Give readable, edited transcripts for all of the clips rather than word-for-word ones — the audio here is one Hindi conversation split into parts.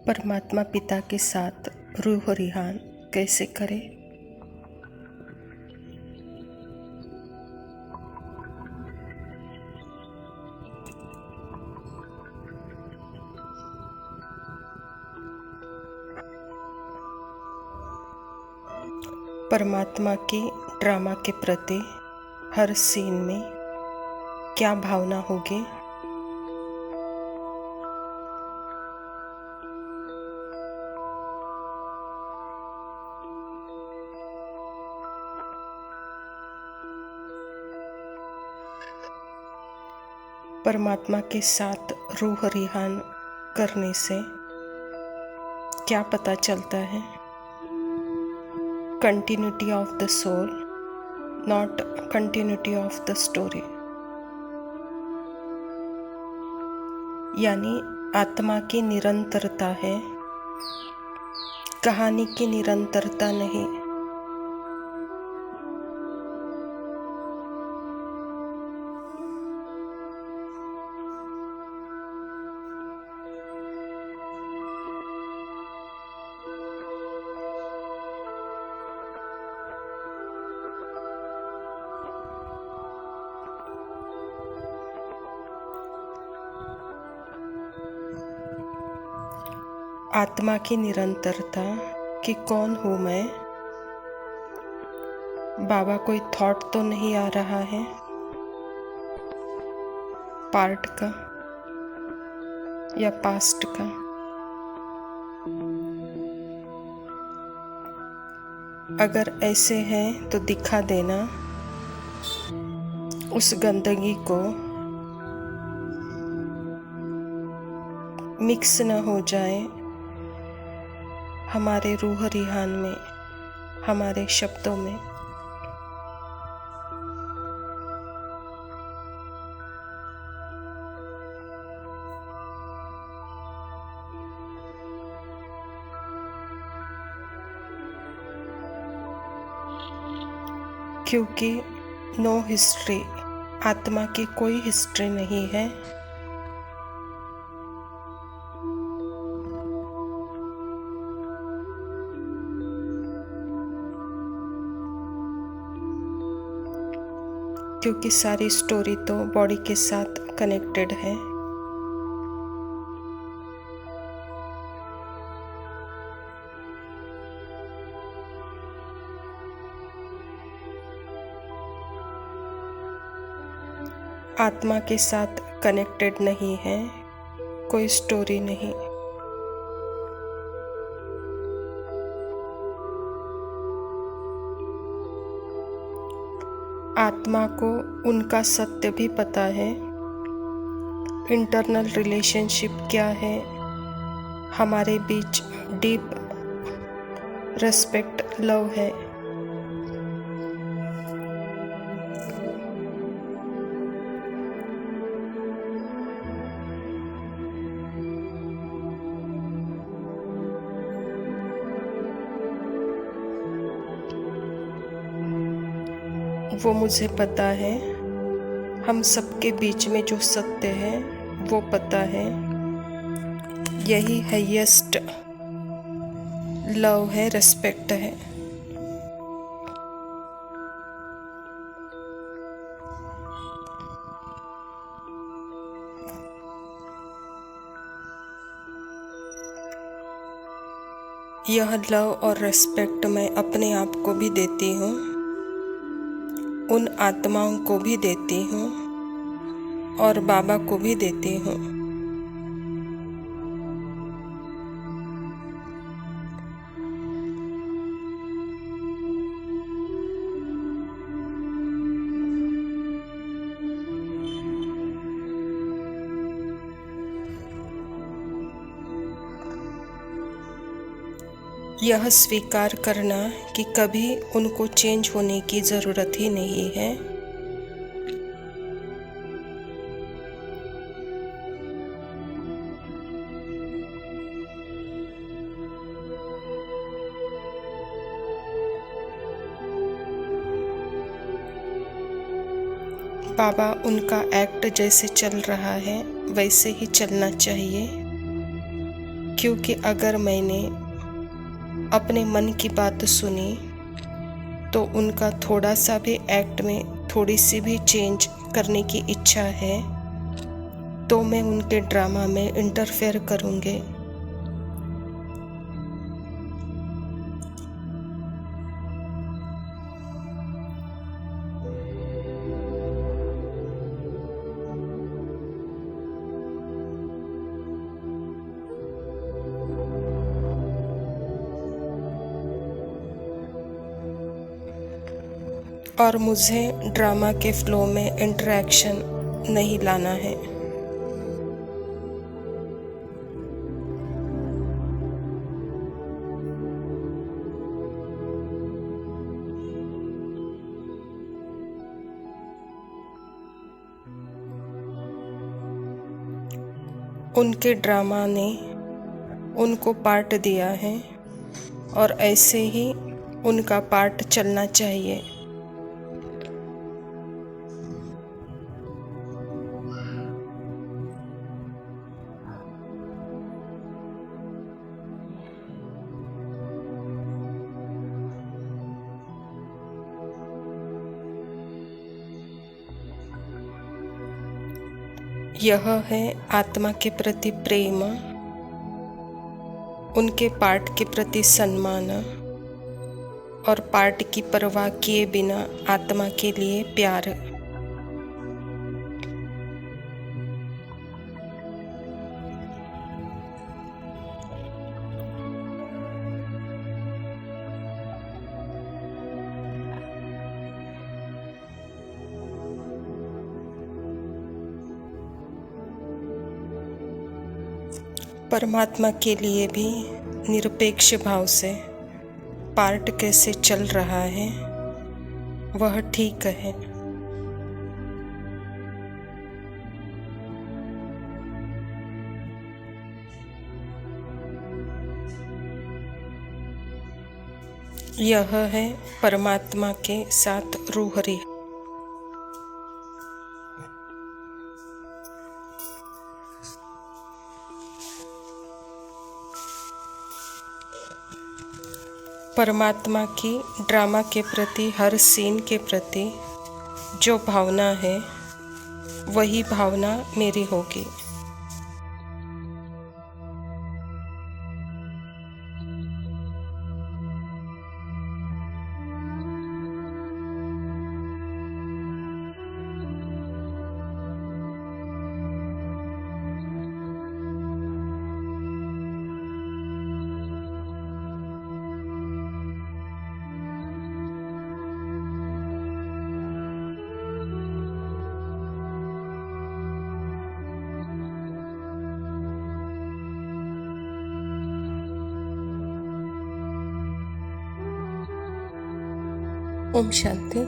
परमात्मा पिता के साथ रूह रिहान कैसे करें। परमात्मा के ड्रामा के प्रति हर सीन में क्या भावना होगी। परमात्मा के साथ रूह रिहान करने से क्या पता चलता है। Continuity of the soul, not continuity of the story. यानी आत्मा की निरंतरता है, कहानी की निरंतरता नहीं। आत्मा की निरंतरता कि कौन हूँ मैं। बाबा कोई थॉट तो नहीं आ रहा है पार्ट का या पास्ट का। अगर ऐसे है तो दिखा देना, उस गंदगी को मिक्स न हो जाए हमारे रूह रिहान में, हमारे शब्दों में। क्योंकि नो हिस्ट्री, आत्मा की कोई हिस्ट्री नहीं है। क्योंकि सारी स्टोरी तो बॉडी के साथ कनेक्टेड है। आत्मा के साथ कनेक्टेड नहीं है, कोई स्टोरी नहीं। आत्मा को उनका सत्य भी पता है, इंटरनल रिलेशनशिप क्या है, हमारे बीच डीप रेस्पेक्ट, लव है। वो मुझे पता है, हम सबके बीच में जो सत्य है वो पता है। यही हाईएस्ट लव है, रेस्पेक्ट है। यह लव और रेस्पेक्ट मैं अपने आप को भी देती हूँ, उन आत्माओं को भी देती हूँ और बाबा को भी देती हूँ। यह स्वीकार करना कि कभी उनको चेंज होने की ज़रूरत ही नहीं है। बाबा उनका एक्ट जैसे चल रहा है वैसे ही चलना चाहिए, क्योंकि अगर मैंने अपने मन की बात सुनी तो उनका थोड़ा सा भी एक्ट में थोड़ी सी भी चेंज करने की इच्छा है तो मैं उनके ड्रामा में इंटरफेयर करूँगी। और मुझे ड्रामा के फ्लो में इंटरेक्शन नहीं लाना है। उनके ड्रामा ने उनको पार्ट दिया है और ऐसे ही उनका पार्ट चलना चाहिए। यह है आत्मा के प्रति प्रेम, उनके पार्ट के प्रति सम्मान और पार्ट की परवाह किए बिना आत्मा के लिए प्यार। परमात्मा के लिए भी निरपेक्ष भाव से पार्ट कैसे चल रहा है वह ठीक है। यह है परमात्मा के साथ रूहरी। परमात्मा की ड्रामा के प्रति, हर सीन के प्रति जो भावना है वही भावना मेरी होगी। ओम शांति।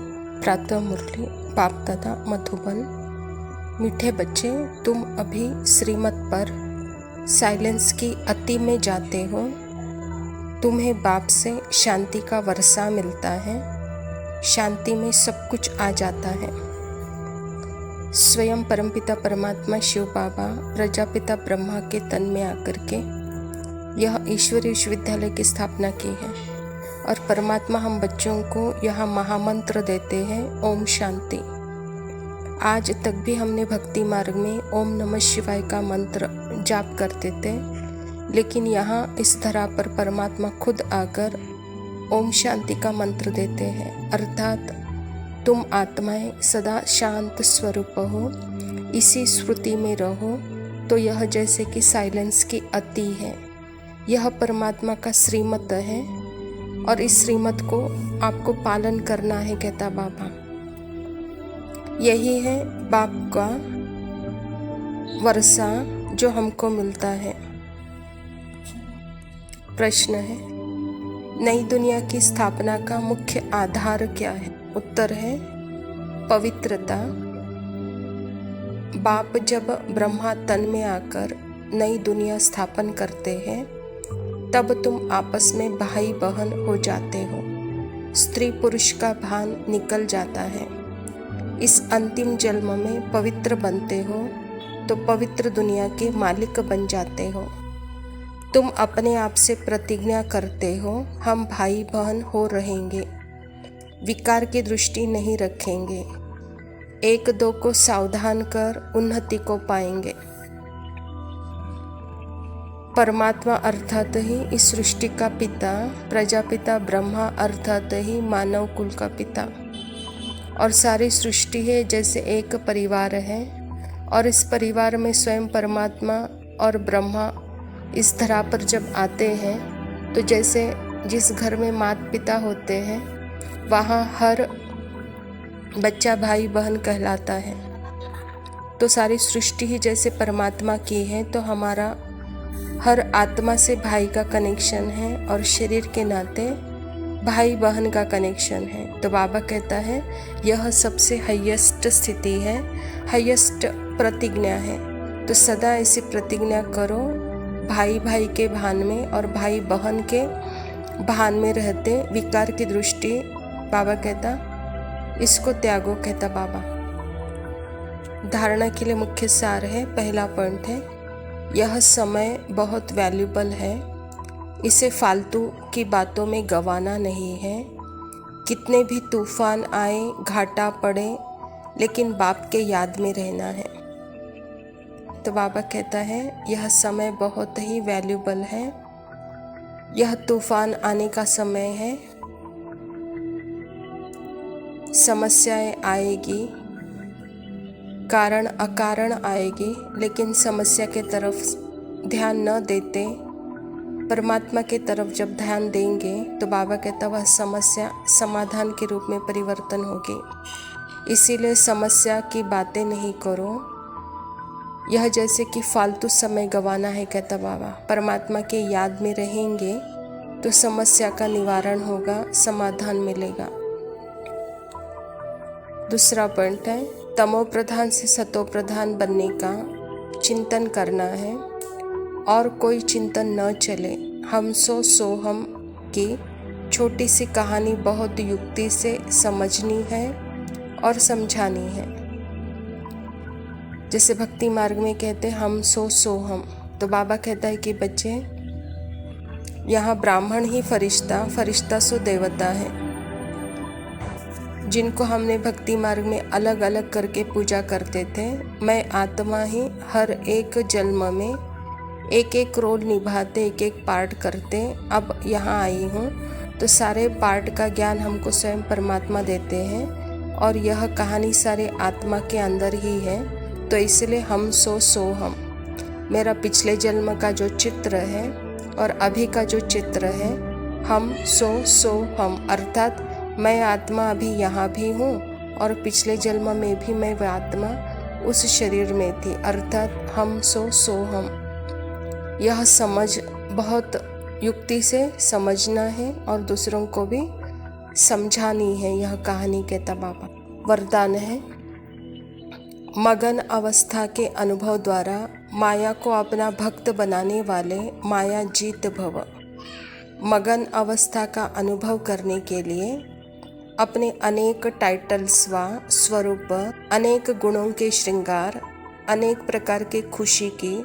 प्रातः मुरली बाप दादा मधुबन। मीठे बच्चे, तुम अभी श्रीमत पर साइलेंस की अति में जाते हो। तुम्हें बाप से शांति का वर्षा मिलता है। शांति में सब कुछ आ जाता है। स्वयं परमपिता परमात्मा शिव बाबा प्रजापिता ब्रह्मा के तन में आकर के यह ईश्वरीय विश्वविद्यालय की स्थापना की है और परमात्मा हम बच्चों को यह महामंत्र देते हैं, ओम शांति। आज तक भी हमने भक्ति मार्ग में ओम नमः शिवाय का मंत्र जाप करते थे, लेकिन यहाँ इस धरा पर परमात्मा खुद आकर ओम शांति का मंत्र देते हैं, अर्थात तुम आत्माएं सदा शांत स्वरूप हो, इसी स्मृति में रहो। तो यह जैसे कि साइलेंस की अति है। यह परमात्मा का श्रीमत है और इस श्रीमत को आपको पालन करना है, कहता बाबा। यही है बाप का वर्षा जो हमको मिलता है। प्रश्न है, नई दुनिया की स्थापना का मुख्य आधार क्या है? उत्तर है पवित्रता। बाप जब ब्रह्मा तन में आकर नई दुनिया स्थापन करते हैं तब तुम आपस में भाई बहन हो जाते हो। स्त्री पुरुष का भान निकल जाता है। इस अंतिम जन्म में पवित्र बनते हो तो पवित्र दुनिया के मालिक बन जाते हो। तुम अपने आप से प्रतिज्ञा करते हो, हम भाई बहन हो रहेंगे, विकार की दृष्टि नहीं रखेंगे, एक दो को सावधान कर उन्नति को पाएंगे। परमात्मा अर्थात ही इस सृष्टि का पिता, प्रजापिता ब्रह्मा अर्थात ही मानव कुल का पिता, और सारी सृष्टि है जैसे एक परिवार है, और इस परिवार में स्वयं परमात्मा और ब्रह्मा इस धरा पर जब आते हैं तो जैसे जिस घर में माता पिता होते हैं वहाँ हर बच्चा भाई बहन कहलाता है। तो सारी सृष्टि ही जैसे परमात्मा की है, तो हमारा हर आत्मा से भाई का कनेक्शन है और शरीर के नाते भाई बहन का कनेक्शन है। तो बाबा कहता है यह सबसे हाईएस्ट स्थिति है, हाईएस्ट प्रतिज्ञा है। तो सदा ऐसी प्रतिज्ञा करो, भाई भाई के भान में और भाई बहन के भान में रहते विकार की दृष्टि, बाबा कहता इसको त्यागो, कहता बाबा। धारणा के लिए मुख्य सार है, पहला पॉइंट है यह समय बहुत वैल्यूबल है, इसे फालतू की बातों में गंवाना नहीं है। कितने भी तूफान आए, घाटा पड़े, लेकिन बाप के याद में रहना है। तो बाबा कहता है यह समय बहुत ही वैल्यूबल है, यह तूफान आने का समय है, समस्याएं आएगी, कारण अकारण आएगी, लेकिन समस्या के तरफ ध्यान न देते परमात्मा के तरफ जब ध्यान देंगे तो बाबा कहता वह समस्या समाधान के रूप में परिवर्तन होगी। इसीलिए समस्या की बातें नहीं करो, यह जैसे कि फालतू समय गंवाना है, कहता बाबा। परमात्मा के याद में रहेंगे तो समस्या का निवारण होगा, समाधान मिलेगा। दूसरा पॉइंट है तमो प्रधान से सतो प्रधान बनने का चिंतन करना है और कोई चिंतन न चले। हम सो हम की छोटी सी कहानी बहुत युक्ति से समझनी है और समझानी है। जैसे भक्ति मार्ग में कहते हैं हम सो हम, तो बाबा कहता है कि बच्चे यहाँ ब्राह्मण ही फरिश्ता, फरिश्ता सो देवता है, जिनको हमने भक्ति मार्ग में अलग अलग करके पूजा करते थे। मैं आत्मा ही हर एक जन्म में एक एक रोल निभाते, एक एक पार्ट करते अब यहाँ आई हूँ, तो सारे पार्ट का ज्ञान हमको स्वयं परमात्मा देते हैं और यह कहानी सारे आत्मा के अंदर ही है। तो इसलिए हम सो हम, मेरा पिछले जन्म का जो चित्र है और अभी का जो चित्र है, हम सो हम, अर्थात मैं आत्मा अभी यहाँ भी हूँ और पिछले जन्म में भी मैं वह आत्मा उस शरीर में थी, अर्थात हम सो हम। यह समझ बहुत युक्ति से समझना है और दूसरों को भी समझानी है यह कहानी, कहता बाबा। वरदान है मगन अवस्था के अनुभव द्वारा माया को अपना भक्त बनाने वाले माया जीत भव। मगन अवस्था का अनुभव करने के लिए अपने अनेक टाइटल्स व स्वरूप, अनेक गुणों के श्रृंगार, अनेक प्रकार के खुशी की,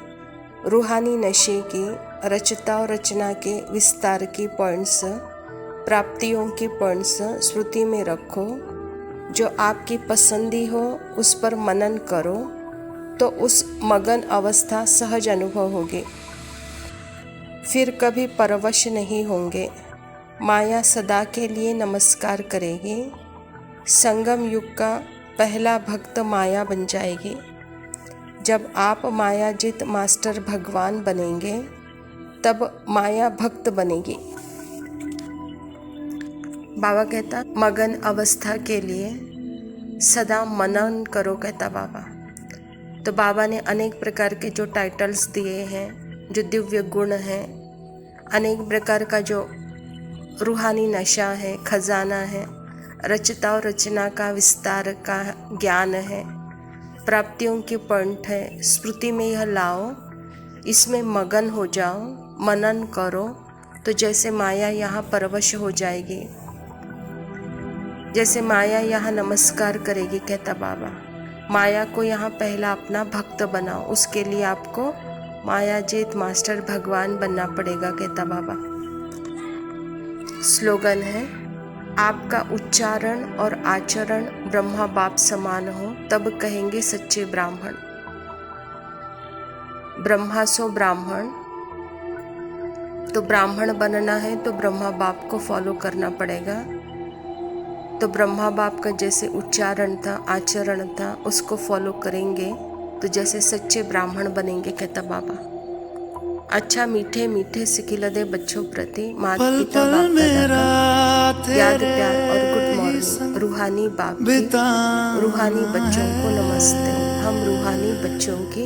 रूहानी नशे की, रचता और रचना के विस्तार की पॉइंट्स, प्राप्तियों की पॉइंट्स स्मृति में रखो। जो आपकी पसंदी हो उस पर मनन करो तो उस मगन अवस्था सहज अनुभव होगी। फिर कभी परवश नहीं होंगे। माया सदा के लिए नमस्कार करेगी। संगम युग का पहला भक्त माया बन जाएगी। जब आप मायाजित मास्टर भगवान बनेंगे तब माया भक्त बनेगी। बाबा कहता मगन अवस्था के लिए सदा मनन करो, कहता बाबा। तो बाबा ने अनेक प्रकार के जो टाइटल्स दिए हैं, जो दिव्य गुण हैं, अनेक प्रकार का जो रूहानी नशा है, खजाना है, रचता और रचना का विस्तार का ज्ञान है, प्राप्तियों की पॉइंट है, स्मृति में यह लाओ, इसमें मगन हो जाओ, मनन करो तो जैसे माया यहाँ परवश हो जाएगी, जैसे माया यहाँ नमस्कार करेगी, कहता बाबा। माया को यहाँ पहला अपना भक्त बनाओ। उसके लिए आपको माया जीत मास्टर भगवान बनना पड़ेगा, कहता बाबा। स्लोगन है, आपका उच्चारण और आचरण ब्रह्मा बाप समान हो तब कहेंगे सच्चे ब्राह्मण। ब्रह्मा सो ब्राह्मण, तो ब्राह्मण बनना है तो ब्रह्मा बाप को फॉलो करना पड़ेगा। तो ब्रह्मा बाप का जैसे उच्चारण था, आचरण था, उसको फॉलो करेंगे तो जैसे सच्चे ब्राह्मण बनेंगे, कहता बाबा। अच्छा मीठे मीठे सिखिला दे बच्चों प्रति माता पिता बाप दादा का याद प्यार और गुड मॉर्निंग। रूहानी बाप की रूहानी बच्चों को नमस्ते। हम रूहानी बच्चों की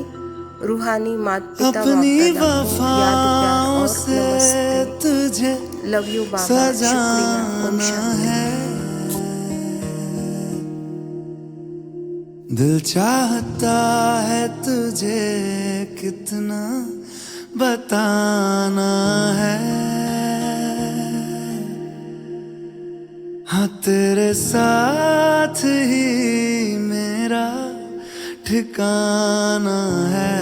रूहानी माता पिता बाप दादा को याद प्यार और नमस्ते। लव यू बाबा, शुक्रिया, ओम शांति। दिल चाहता है तुझे कितना बताना है, हाँ तेरे साथ ही मेरा ठिकाना है।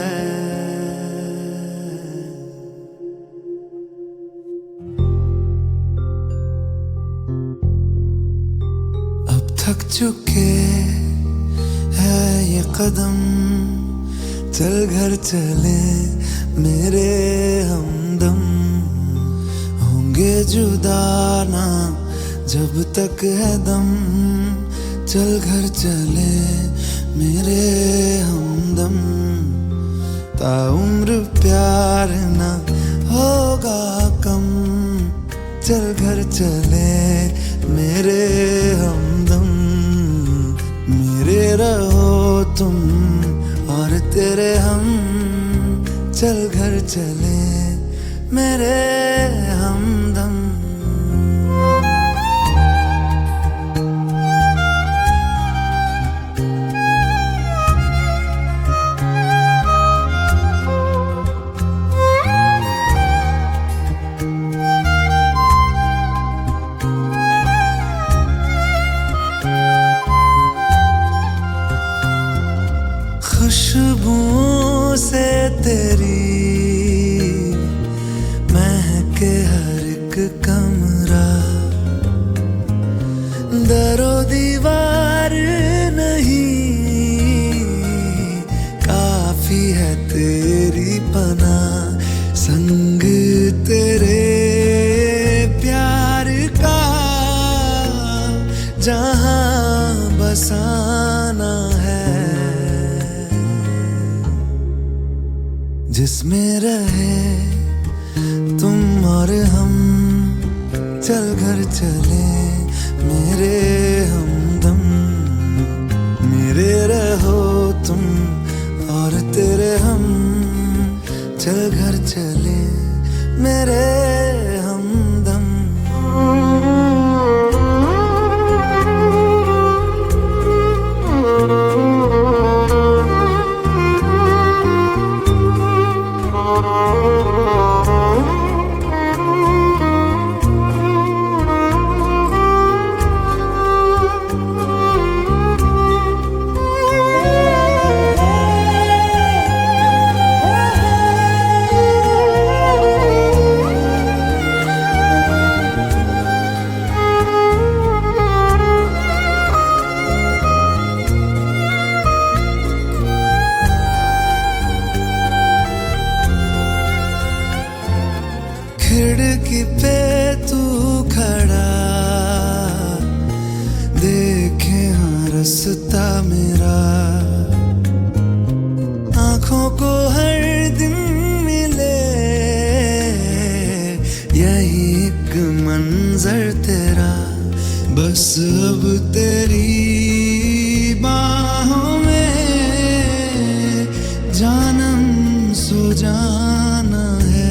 अब थक चुके है ये कदम, चल घर चले मेरे हमदम। होंगे जुदा ना जब तक है दम, चल घर चले मेरे हमदम। ताउम्र प्यार ना होगा कम, चल घर चले मेरे हमदम। मेरे रहो तुम और तेरे हम, चल घर चले मेरे हमदम। खुशबू से तेरी महके हर एक कमरा, दरो दीवार नहीं काफी है तेरी पनाह। संग तेरे प्यार का जहां बसाना है, जिसमें रहे तुम और हम, चल घर चले मेरे हमदम। मेरे रहो तुम और तेरे हम, चल घर चले मेरे हमदम। खिड़की पे तू खड़ा देखे हाँ रास्ता मेरा, आँखों को हर दिन मिले यही एक मंजर तेरा। बस अब तेरी बाहों में जानम सो जाना है।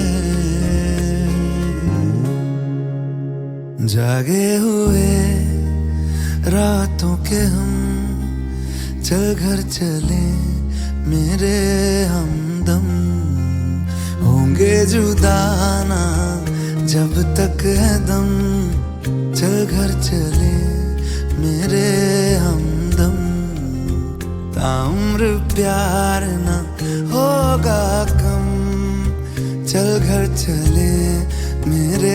जागे हुए रातों के हम, चल घर चले मेरे हमदम। होंगे जुदा ना जब तक है दम, चल घर चले मेरे हमदम। ताउम्र प्यार ना होगा कम, चल घर चले मेरे